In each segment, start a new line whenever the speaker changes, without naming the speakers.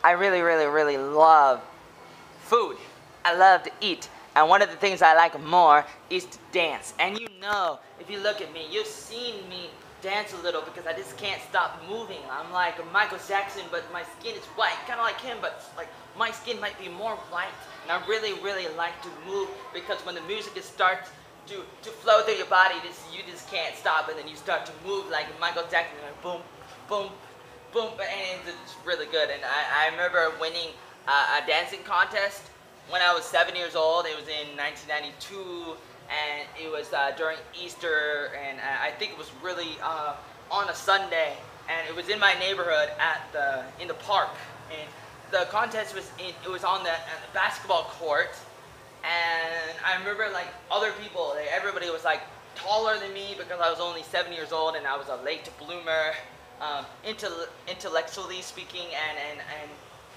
I really love food. I love to eat. And one of the things I like more is to dance. And you know, if you look at me, you've seen me dance a little because I just can't stop moving. I'm like Michael Jackson, but my skin is white, kind of like him, but like my skin might be more white. And I really like to move because when the music starts to flow through your body, you just can't stop, and then you start to move like Michael Jackson, like boom, boom, boom, and it's really good. And I remember winning a dancing contest when I was 7 years old. It was in 1992, and it was during Easter, and I think it was really on a Sunday, and it was in my neighborhood in the park, and the contest was on the basketball court. And I remember like other people, everybody was like taller than me because I was only 7 years old and I was a late bloomer, intellectually speaking, and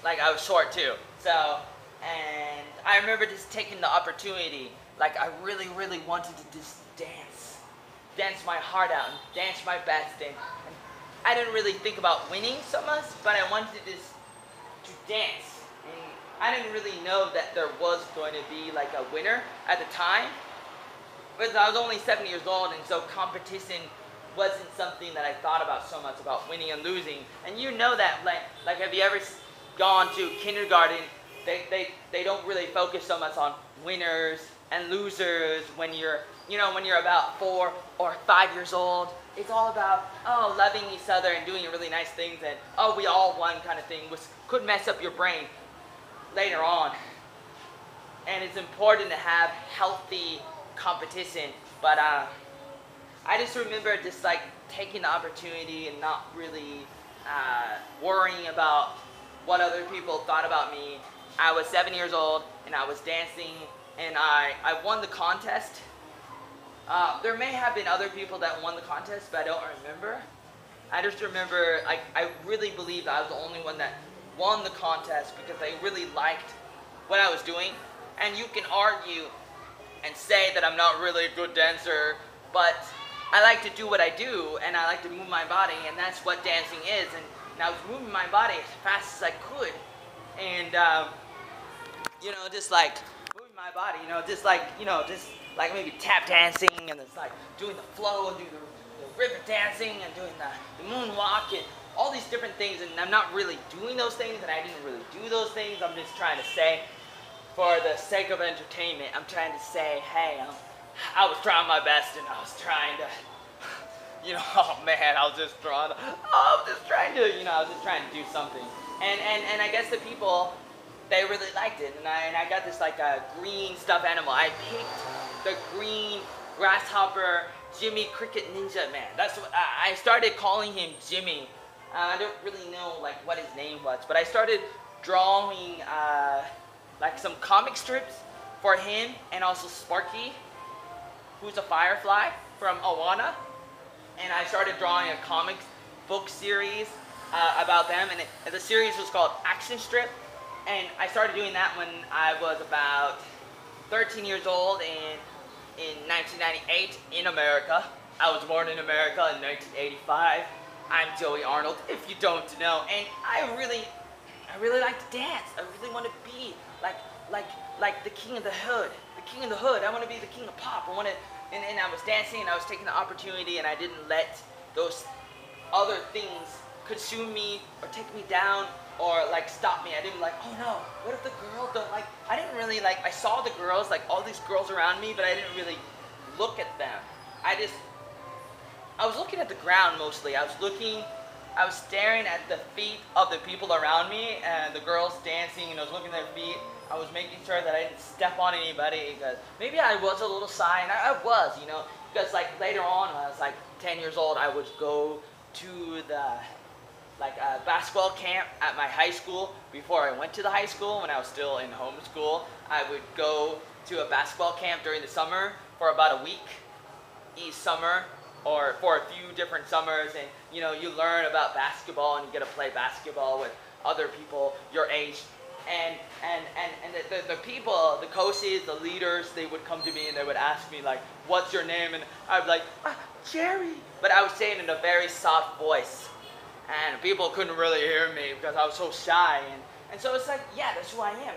like I was short too. So, and I remember just taking the opportunity, like I really wanted to just dance my heart out and dance my best, and I didn't really think about winning so much, but I wanted to dance. I didn't really know that there was going to be like a winner at the time, because I was only 7 years old, and so competition wasn't something that I thought about so much, about winning and losing. And you know that, like have you ever gone to kindergarten? They don't really focus so much on winners and losers when you're about 4 or 5 years old. It's all about loving each other and doing really nice things, and we all won kind of thing, which could mess up your brain later on. And it's important to have healthy competition, but I just remember just like taking the opportunity and not really worrying about what other people thought about me. I was 7 years old and I was dancing, and I won the contest. There may have been other people that won the contest, but I don't remember. I just remember I really believed I was the only one that won the contest because they really liked what I was doing. And you can argue and say that I'm not really a good dancer, but I like to do what I do, and I like to move my body, and that's what dancing is. And I was moving my body as fast as I could, and just like moving my body, just like maybe tap dancing, and it's like doing the flow and doing the river dancing and doing the moonwalk and all these different things. And I'm not really doing those things, and I didn't really do those things. I'm just trying to say, for the sake of entertainment, I'm trying to say, hey, I was trying my best, and I was trying to, oh man, I was just trying to, I was just trying to do something. And I guess the people, they really liked it, and I got this like a green stuffed animal. I picked the green grasshopper Jimmy Cricket Ninja Man. That's what I started calling him Jimmy. I don't really know like what his name was, but I started drawing like some comic strips for him, and also Sparky, who's a firefly from Awana. And I started drawing a comic book series about them, and the series was called Action Strip. And I started doing that when I was about 13 years old in 1998 in America. I was born in America in 1985. I'm Joey Arnold, if you don't know, and I really like to dance. I really want to be like the king of the hood. The king of the hood. I want to be the king of pop. And I was dancing, and I was taking the opportunity, and I didn't let those other things consume me or take me down or like stop me. I didn't like, oh no, what if the girls don't like, I didn't really like, I saw the girls, like all these girls around me, but I didn't really look at them. I was looking at the ground mostly. I was staring at the feet of the people around me, and the girls dancing, and I was looking at their feet. I was making sure that I didn't step on anybody, because maybe I was a little shy, and I was, because like later on when I was like 10 years old, I would go to the basketball camp at my high school. Before I went to the high school, when I was still in homeschool, I would go to a basketball camp during the summer for about a week each summer, or for a few different summers, and you learn about basketball, and you get to play basketball with other people your age. And the people, the coaches, the leaders, they would come to me and they would ask me like, what's your name? And I'd be like, Jerry. But I would say it in a very soft voice. And people couldn't really hear me because I was so shy. And so it's like, yeah, that's who I am.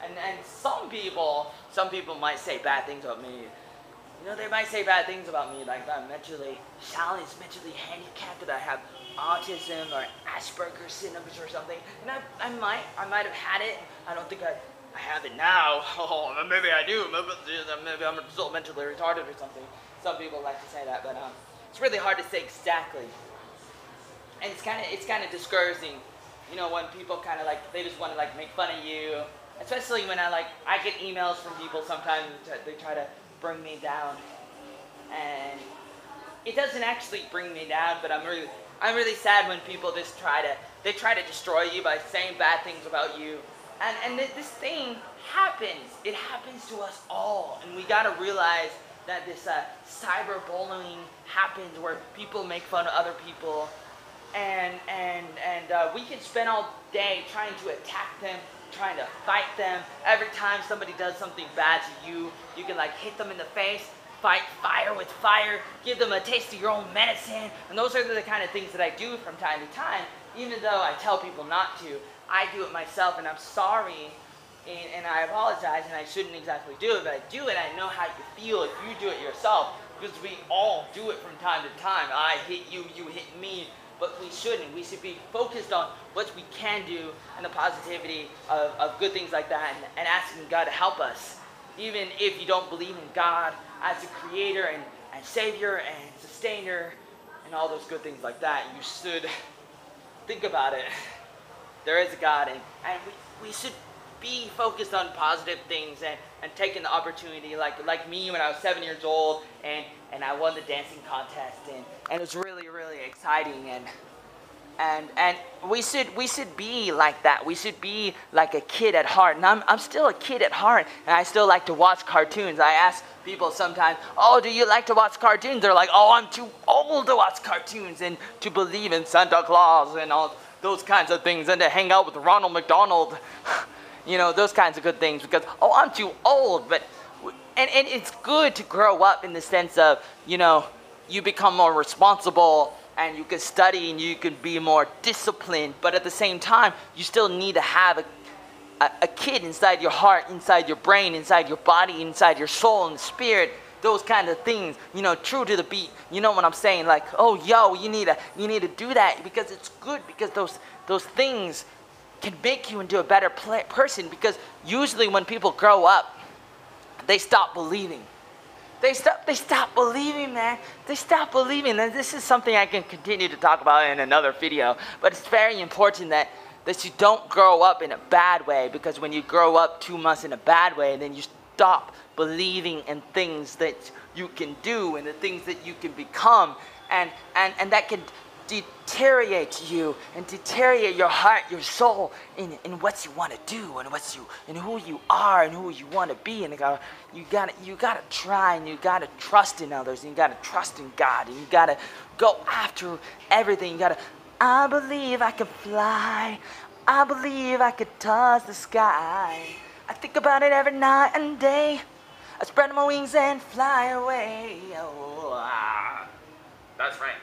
And some people might say bad things about me. You know, they might say bad things about me, like that I'm mentally challenged, mentally handicapped, that I have autism or Asperger's syndrome or something. And I might have had it. I don't think I have it now. Oh, maybe I do. Maybe I'm still mentally retarded or something. Some people like to say that, but it's really hard to say exactly. And it's kind of discouraging, you know, when people kind of like, they just want to like make fun of you. Especially when I get emails from people sometimes, they try to bring me down, and it doesn't actually bring me down, but I'm really sad when people just try to destroy you by saying bad things about you. And this thing happens. It happens to us all, and we gotta realize that this cyberbullying happens, where people make fun of other people, and we can spend all day trying to attack them, trying to fight them. Every time somebody does something bad to you, you can like hit them in the face, fight fire with fire, give them a taste of your own medicine. And those are the kind of things that I do from time to time, even though I tell people not to. I do it myself, and I'm sorry, and I apologize, and I shouldn't exactly do it, but I do it. I know how you feel if you do it yourself, because we all do it from time to time. I hit you, you hit me. But we shouldn't. We should be focused on what we can do and the positivity of good things like that, and asking God to help us. Even if you don't believe in God as a creator and savior and sustainer and all those good things like that, you should think about it. There is a God, and we should be focused on positive things and taking the opportunity, like me when I was 7 years old, and I won the dancing contest, and it was really, really exciting, and we should be like that. We should be like a kid at heart, and I'm still a kid at heart, and I still like to watch cartoons. I ask people sometimes, oh, do you like to watch cartoons? They're like, oh, I'm too old to watch cartoons and to believe in Santa Claus and all those kinds of things, and to hang out with Ronald McDonald. You know, those kinds of good things, because, oh, I'm too old. But and it's good to grow up in the sense of, you know, you become more responsible, and you can study, and you can be more disciplined, but at the same time, you still need to have a kid inside your heart, inside your brain, inside your body, inside your soul and spirit, those kind of things, you know, true to the beat. You know what I'm saying? Like, oh, yo, you need to do that, because it's good, because those things can make you into a better person, because usually when people grow up, they stop believing. They stop believing, man. They stop believing. And this is something I can continue to talk about in another video, but it's very important that you don't grow up in a bad way, because when you grow up too much in a bad way, then you stop believing in things that you can do and the things that you can become, and that can deteriorate you and deteriorate your heart, your soul, in what you want to do, and who you are and who you want to be. And you gotta try, and you gotta trust in others, and you gotta trust in God, and you gotta go after everything. You gotta, I believe I can fly, I believe I could touch the sky. I think about it every night and day. I spread my wings and fly away. Oh, that's right.